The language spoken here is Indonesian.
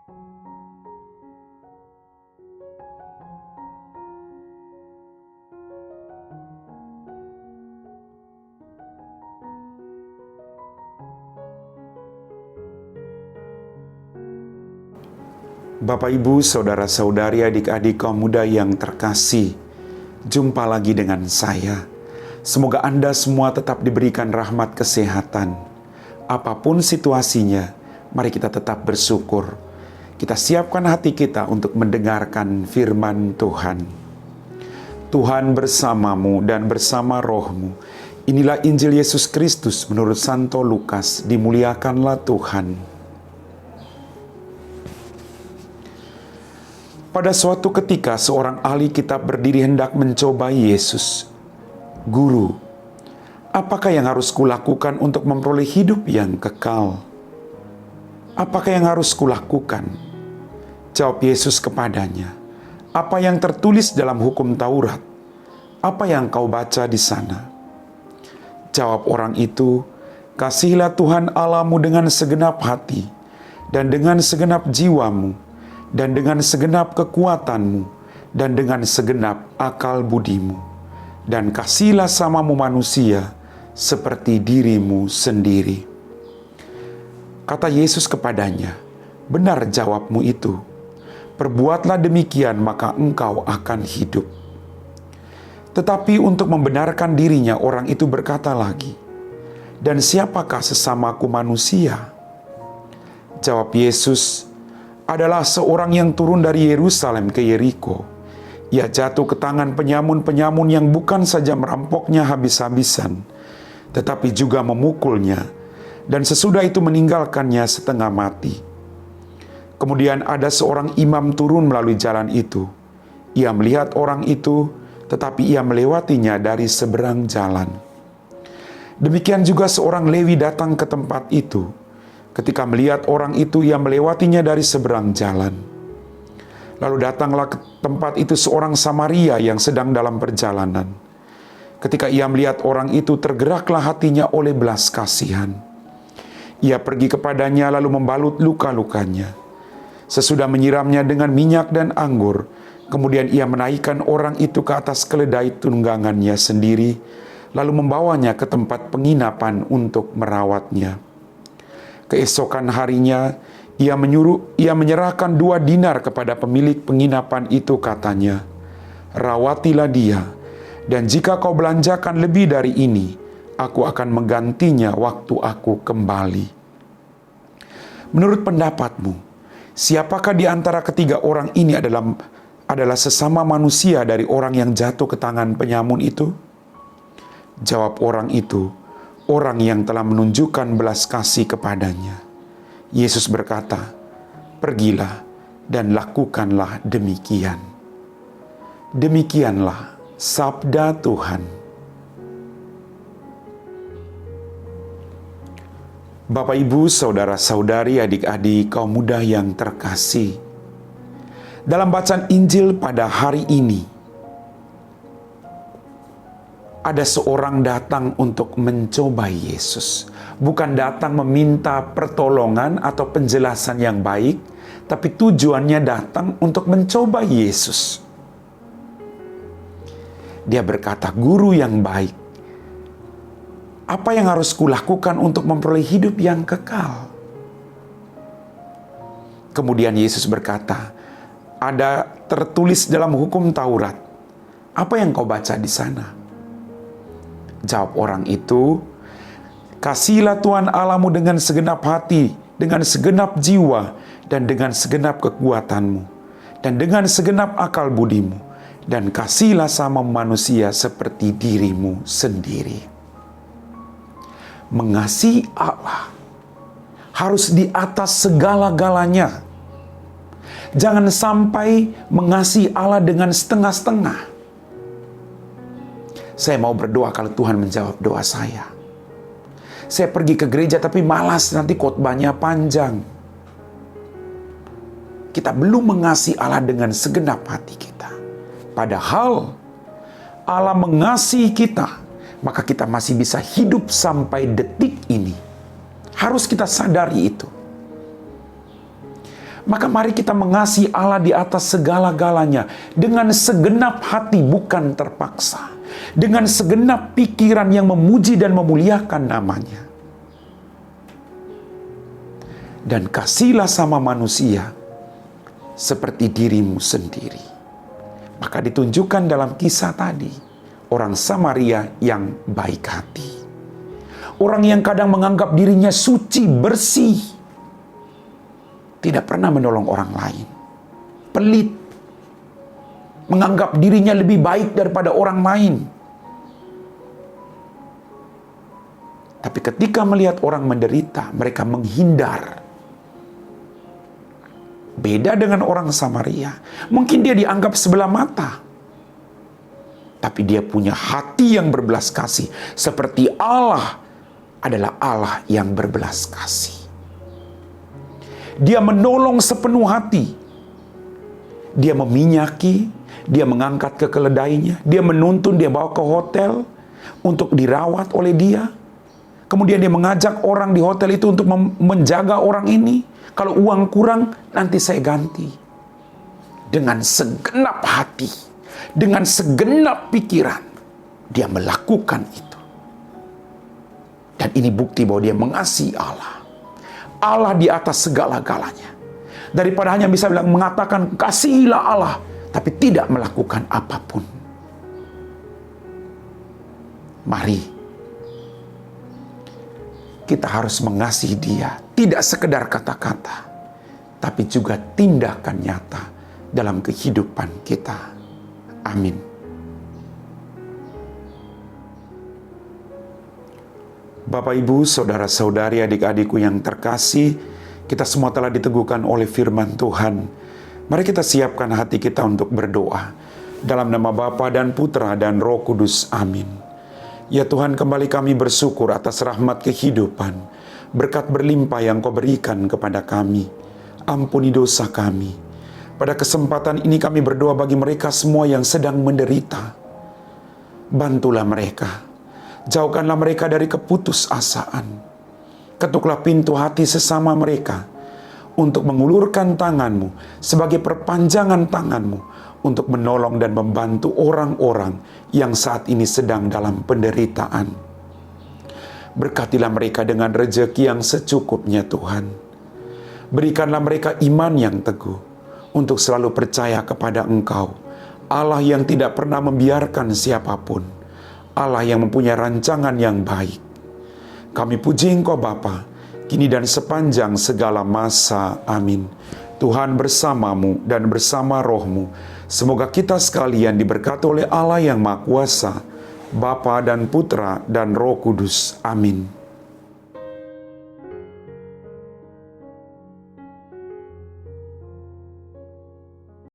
Bapak, Ibu, Saudara-saudari, adik-adik kaum muda yang terkasih, jumpa lagi dengan saya. Semoga Anda semua tetap diberikan rahmat kesehatan. Apapun situasinya, mari kita tetap bersyukur. Kita siapkan hati kita untuk mendengarkan firman Tuhan. Tuhan bersamamu dan bersama rohmu. Inilah Injil Yesus Kristus menurut Santo Lukas. Dimuliakanlah Tuhan. Pada suatu ketika seorang ahli kitab berdiri hendak mencobai Yesus. Guru, apakah yang harus kulakukan untuk memperoleh hidup yang kekal? Apakah yang harus kulakukan? Jawab Yesus kepadanya, apa yang tertulis dalam hukum Taurat? Apa yang kau baca di sana? Jawab orang itu, kasihilah Tuhan Allahmu dengan segenap hati, dan dengan segenap jiwamu, dan dengan segenap kekuatanmu, dan dengan segenap akal budimu, dan kasihilah samamu manusia seperti dirimu sendiri. Kata Yesus kepadanya, benar jawabmu itu, perbuatlah demikian maka engkau akan hidup. Tetapi untuk membenarkan dirinya orang itu berkata lagi, dan siapakah sesamaku manusia? Jawab Yesus, adalah seorang yang turun dari Yerusalem ke Yeriko. Ia jatuh ke tangan penyamun-penyamun yang bukan saja merampoknya habis-habisan, tetapi juga memukulnya, dan sesudah itu meninggalkannya setengah mati. Kemudian ada seorang imam turun melalui jalan itu. Ia melihat orang itu, tetapi ia melewatinya dari seberang jalan. Demikian juga seorang Lewi datang ke tempat itu. Ketika melihat orang itu, ia melewatinya dari seberang jalan. Lalu datanglah ke tempat itu seorang Samaria yang sedang dalam perjalanan. Ketika ia melihat orang itu, tergeraklah hatinya oleh belas kasihan. Ia pergi kepadanya lalu membalut luka-lukanya. Sesudah menyiramnya dengan minyak dan anggur, kemudian ia menaikkan orang itu ke atas keledai tunggangannya sendiri, lalu membawanya ke tempat penginapan untuk merawatnya. Keesokan harinya, ia menyerahkan 2 dinar kepada pemilik penginapan itu, katanya, rawatilah dia, dan jika kau belanjakan lebih dari ini, aku akan menggantinya waktu aku kembali. Menurut pendapatmu, siapakah di antara ketiga orang ini adalah sesama manusia dari orang yang jatuh ke tangan penyamun itu? Jawab orang itu, orang yang telah menunjukkan belas kasih kepadanya. Yesus berkata, pergilah dan lakukanlah demikian. Demikianlah sabda Tuhan. Bapak, Ibu, Saudara-saudari, adik-adik kaum muda yang terkasih, dalam bacaan Injil pada hari ini, ada seorang datang untuk mencobai Yesus. Bukan datang meminta pertolongan atau penjelasan yang baik, tapi tujuannya datang untuk mencobai Yesus. Dia berkata, guru yang baik, apa yang harus kulakukan untuk memperoleh hidup yang kekal? Kemudian Yesus berkata, ada tertulis dalam hukum Taurat. Apa yang kau baca di sana? Jawab orang itu, kasihilah Tuhan Allahmu dengan segenap hati, dengan segenap jiwa, dan dengan segenap kekuatanmu, dan dengan segenap akal budimu, dan kasihilah sama manusia seperti dirimu sendiri. Mengasihi Allah harus di atas segala-galanya. Jangan sampai mengasihi Allah dengan setengah-setengah. Saya mau berdoa kalau Tuhan menjawab doa saya. Saya pergi ke gereja tapi malas, nanti khotbahnya panjang. Kita belum mengasihi Allah dengan segenap hati kita. Padahal Allah mengasihi kita, maka kita masih bisa hidup sampai detik ini. Harus kita sadari itu. Maka mari kita mengasihi Allah di atas segala-galanya dengan segenap hati, bukan terpaksa. Dengan segenap pikiran yang memuji dan memuliakan namanya. Dan kasihilah sama manusia seperti dirimu sendiri. Maka ditunjukkan dalam kisah tadi, orang Samaria yang baik hati. Orang yang kadang menganggap dirinya suci, bersih, tidak pernah menolong orang lain. Pelit, menganggap dirinya lebih baik daripada orang lain. Tapi ketika melihat orang menderita, mereka menghindar. Beda dengan orang Samaria. Mungkin dia dianggap sebelah mata, tapi dia punya hati yang berbelas kasih. Seperti Allah adalah Allah yang berbelas kasih. Dia menolong sepenuh hati. Dia meminyaki, dia mengangkat ke keledainya, dia menuntun, dia bawa ke hotel untuk dirawat oleh dia. Kemudian dia mengajak orang di hotel itu untuk menjaga orang ini. Kalau uang kurang, nanti saya ganti. Dengan segenap hati, dengan segenap pikiran, dia melakukan itu. Dan ini bukti bahwa dia mengasihi Allah. Allah di atas segala-galanya. Daripada hanya bisa bilang mengatakan kasihilah Allah, tapi tidak melakukan apapun. Mari kita harus mengasihi Dia, tidak sekedar kata-kata, tapi juga tindakan nyata dalam kehidupan kita. Amin. Bapak, Ibu, saudara-saudari, adik-adikku yang terkasih, kita semua telah diteguhkan oleh firman Tuhan. Mari kita siapkan hati kita untuk berdoa. Dalam nama Bapa dan Putra dan Roh Kudus. Amin. Ya Tuhan, kembali kami bersyukur atas rahmat kehidupan, berkat berlimpah yang Kau berikan kepada kami. Ampuni dosa kami. Pada kesempatan ini kami berdoa bagi mereka semua yang sedang menderita. Bantulah mereka. Jauhkanlah mereka dari keputusasaan. Ketuklah pintu hati sesama mereka untuk mengulurkan tangan-Mu sebagai perpanjangan tangan-Mu untuk menolong dan membantu orang-orang yang saat ini sedang dalam penderitaan. Berkatilah mereka dengan rezeki yang secukupnya Tuhan. Berikanlah mereka iman yang teguh untuk selalu percaya kepada Engkau, Allah yang tidak pernah membiarkan siapapun, Allah yang mempunyai rancangan yang baik. Kami puji Engkau Bapa, kini dan sepanjang segala masa. Amin. Tuhan bersamamu dan bersama rohmu. Semoga kita sekalian diberkati oleh Allah yang Maha Kuasa, Bapa dan Putra dan Roh Kudus. Amin.